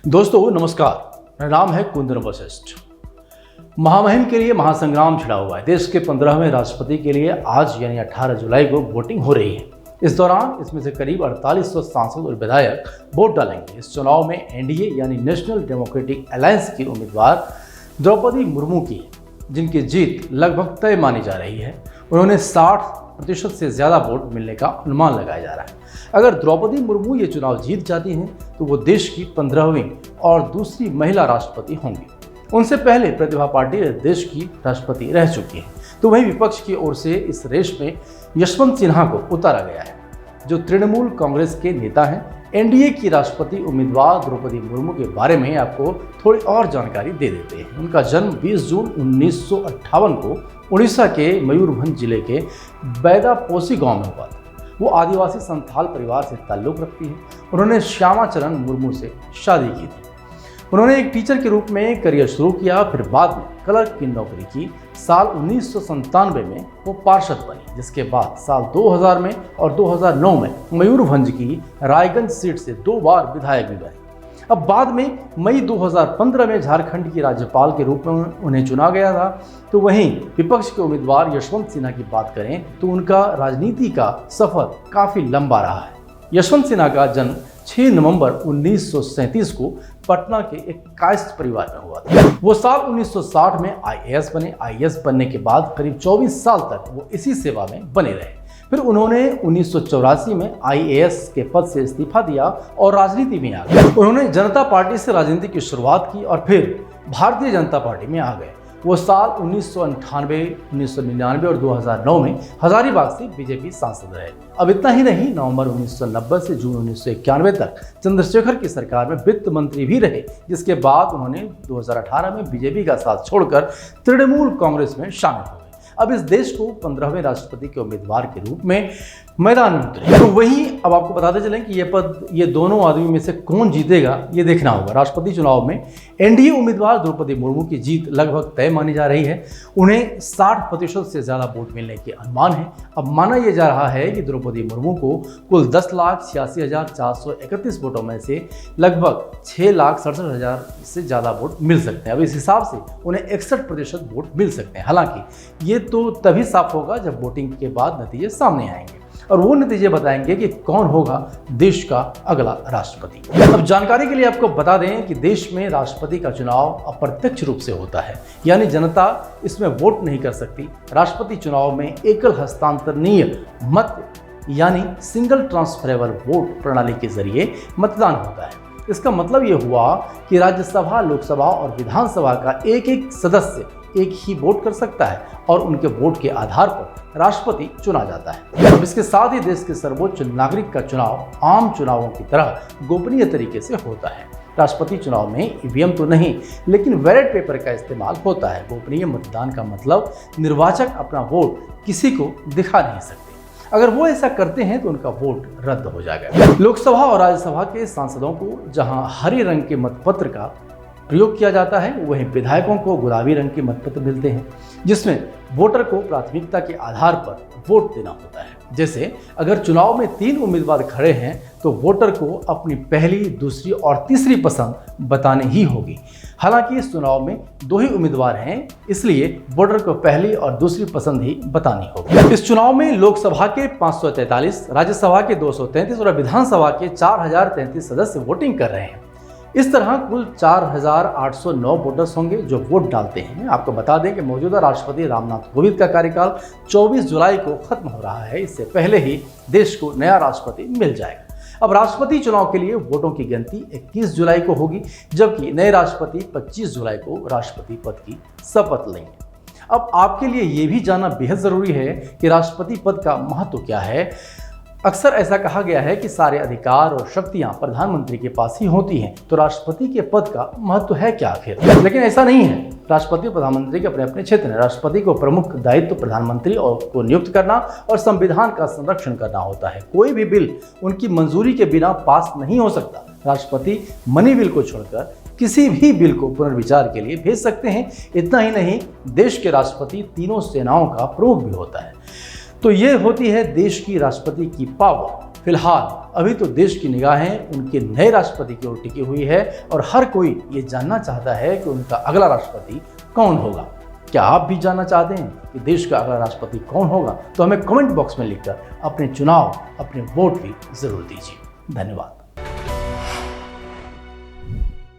दोस्तों नमस्कार, मेरा नाम है कुंदन वशिष्ठ। महामहिम के लिए महासंग्राम छिड़ा हुआ है। देश के 15वें राष्ट्रपति के लिए आज यानी 18 जुलाई को वोटिंग हो रही है। इस दौरान इसमें से करीब 4800 सांसद और विधायक वोट डालेंगे। इस चुनाव में एनडीए यानी नेशनल डेमोक्रेटिक अलायंस की उम्मीदवार द्रौपदी मुर्मू की, जिनकी जीत लगभग तय मानी जा रही है। उन्होंने 60% से ज़्यादा वोट मिलने का अनुमान लगाया जा रहा है। अगर द्रौपदी मुर्मू ये चुनाव जीत जाती हैं तो वो देश की 15वीं और दूसरी महिला राष्ट्रपति होंगी। उनसे पहले प्रतिभा पाटिल देश की राष्ट्रपति रह चुकी हैं। तो वहीं विपक्ष की ओर से इस रेस में यशवंत सिन्हा को उतारा गया है, जो तृणमूल कांग्रेस के नेता हैं। एनडीए की राष्ट्रपति उम्मीदवार द्रौपदी मुर्मू के बारे में आपको थोड़ी और जानकारी दे देते हैं। उनका जन्म 20 जून 1958 को उड़ीसा के मयूरभंज जिले के बैदापोसी गांव में हुआ था। वो आदिवासी संथाल परिवार से ताल्लुक़ रखती है। उन्होंने श्यामा चरण मुर्मू से शादी की थी। उन्होंने एक टीचर के रूप में करियर शुरू किया, फिर बाद में क्लर्क की नौकरी की। साल 1997 में वो पार्षद बनी, जिसके बाद साल 2000 में और 2009 में मयूरभंज की रायगंज सीट से 2 बार विधायक भी बने। अब बाद में मई 2015 में झारखंड की राज्यपाल के रूप में उन्हें चुना गया था। तो वहीं विपक्ष के उम्मीदवार यशवंत सिन्हा की बात करें तो उनका राजनीति का सफर काफ़ी लंबा रहा है। यशवंत सिन्हा का जन्म 6 नवंबर 1937 को पटना के एक कायस्थ परिवार में हुआ था। वो साल 1960 में आईएएस बने। आईएएस बनने के बाद करीब 24 साल तक वो इसी सेवा में बने रहे। फिर उन्होंने 1984 में आईएएस के पद से इस्तीफा दिया और राजनीति में आ गए। उन्होंने जनता पार्टी से राजनीति की शुरुआत की और फिर भारतीय जनता पार्टी में आ गए। वो साल 1998, 1999 और 2009 में हजारीबाग से बीजेपी सांसद रहे। अब इतना ही नहीं, नवंबर 1990 से जून 1991 तक चंद्रशेखर की सरकार में वित्त मंत्री भी रहे, जिसके बाद उन्होंने 2018 में बीजेपी का साथ छोड़कर तृणमूल कांग्रेस में शामिल हो गए। अब इस देश को 15वें राष्ट्रपति के उम्मीदवार के रूप में मैदान में उतरे। तो वहीं अब आपको बताते चलें कि ये दोनों आदमी में से कौन जीतेगा ये देखना होगा। राष्ट्रपति चुनाव में एनडीए उम्मीदवार द्रौपदी मुर्मू की जीत लगभग तय मानी जा रही है। उन्हें 60% से ज़्यादा वोट मिलने के अनुमान है। अब माना यह जा रहा है कि द्रौपदी मुर्मू को कुल 10,86,431 वोटों में से लगभग 6,67,000 से ज़्यादा वोट मिल सकते हैं। अब इस हिसाब से उन्हें 61% वोट मिल सकते हैं। हालांकि ये तो तभी साफ होगा जब वोटिंग के बाद नतीजे सामने आएंगे और वो नतीजे बताएंगे कि कौन होगा देश का अगला राष्ट्रपति। अब जानकारी के लिए आपको बता दें कि देश में राष्ट्रपति का चुनाव अप्रत्यक्ष रूप से होता है, यानी जनता इसमें वोट नहीं कर सकती। राष्ट्रपति चुनाव में एकल हस्तांतरणीय मत यानी सिंगल ट्रांसफरेबल वोट प्रणाली के जरिए मतदान होता है। इसका मतलब ये हुआ कि राज्यसभा, लोकसभा और विधानसभा का एक एक सदस्य एक ही वोट कर सकता है और उनके वोट के आधार पर राष्ट्रपति चुना जाता है। अब इसके साथ ही देश के सर्वोच्च नागरिक का चुनाव आम चुनावों की तरह गोपनीय तरीके से होता है। राष्ट्रपति चुनाव में ईवीएम तो नहीं, लेकिन बैलेट पेपर का इस्तेमाल होता है। गोपनीय मतदान का मतलब निर्वाचक अपना वोट किसी को दिखा नहीं सकते। अगर वो ऐसा करते हैं तो उनका वोट रद्द हो जाएगा। लोकसभा और राज्यसभा के सांसदों को जहां हरे रंग के मतपत्र का प्रयोग किया जाता है, वहीं विधायकों को गुलाबी रंग के मतपत्र मिलते हैं, जिसमें वोटर को प्राथमिकता के आधार पर वोट देना होता है। जैसे अगर चुनाव में 3 उम्मीदवार खड़े हैं तो वोटर को अपनी पहली, दूसरी और तीसरी पसंद बतानी ही होगी। हालांकि इस चुनाव में 2 ही उम्मीदवार हैं, इसलिए वोटर को पहली और दूसरी पसंद ही बतानी होगी। इस चुनाव में लोकसभा के 543, राज्यसभा के 233 और विधानसभा के 4033 सदस्य वोटिंग कर रहे हैं। इस तरह कुल 4,809 वोटर्स होंगे जो वोट डालते हैं। आपको बता दें कि मौजूदा राष्ट्रपति रामनाथ कोविंद का कार्यकाल 24 जुलाई को खत्म हो रहा है। इससे पहले ही देश को नया राष्ट्रपति मिल जाएगा। अब राष्ट्रपति चुनाव के लिए वोटों की गिनती 21 जुलाई को होगी, जबकि नए राष्ट्रपति 25 जुलाई को राष्ट्रपति पद की शपथ लेंगे। अब आपके लिए ये भी जानना बेहद ज़रूरी है कि राष्ट्रपति पद का महत्व क्या है। अक्सर ऐसा कहा गया है कि सारे अधिकार और शक्तियां प्रधानमंत्री के पास ही होती हैं, तो राष्ट्रपति के पद का महत्व है क्या आखिर? लेकिन ऐसा नहीं है। राष्ट्रपति और प्रधानमंत्री के अपने अपने क्षेत्र हैं। राष्ट्रपति को प्रमुख दायित्व प्रधानमंत्री को नियुक्त करना और संविधान का संरक्षण करना होता है। कोई भी बिल उनकी मंजूरी के बिना पास नहीं हो सकता। राष्ट्रपति मनी बिल को छोड़कर किसी भी बिल को पुनर्विचार के लिए भेज सकते हैं। इतना ही नहीं, देश के राष्ट्रपति तीनों सेनाओं का प्रमुख भी होता है। तो ये होती है देश की राष्ट्रपति की पावर। फिलहाल अभी तो देश की निगाहें उनके नए राष्ट्रपति की ओर टिकी हुई है और हर कोई ये जानना चाहता है कि उनका अगला राष्ट्रपति कौन होगा। क्या आप भी जानना चाहते हैं कि देश का अगला राष्ट्रपति कौन होगा? तो हमें कमेंट बॉक्स में लिखकर अपने चुनाव, अपने वोट की जरूर दीजिए। धन्यवाद।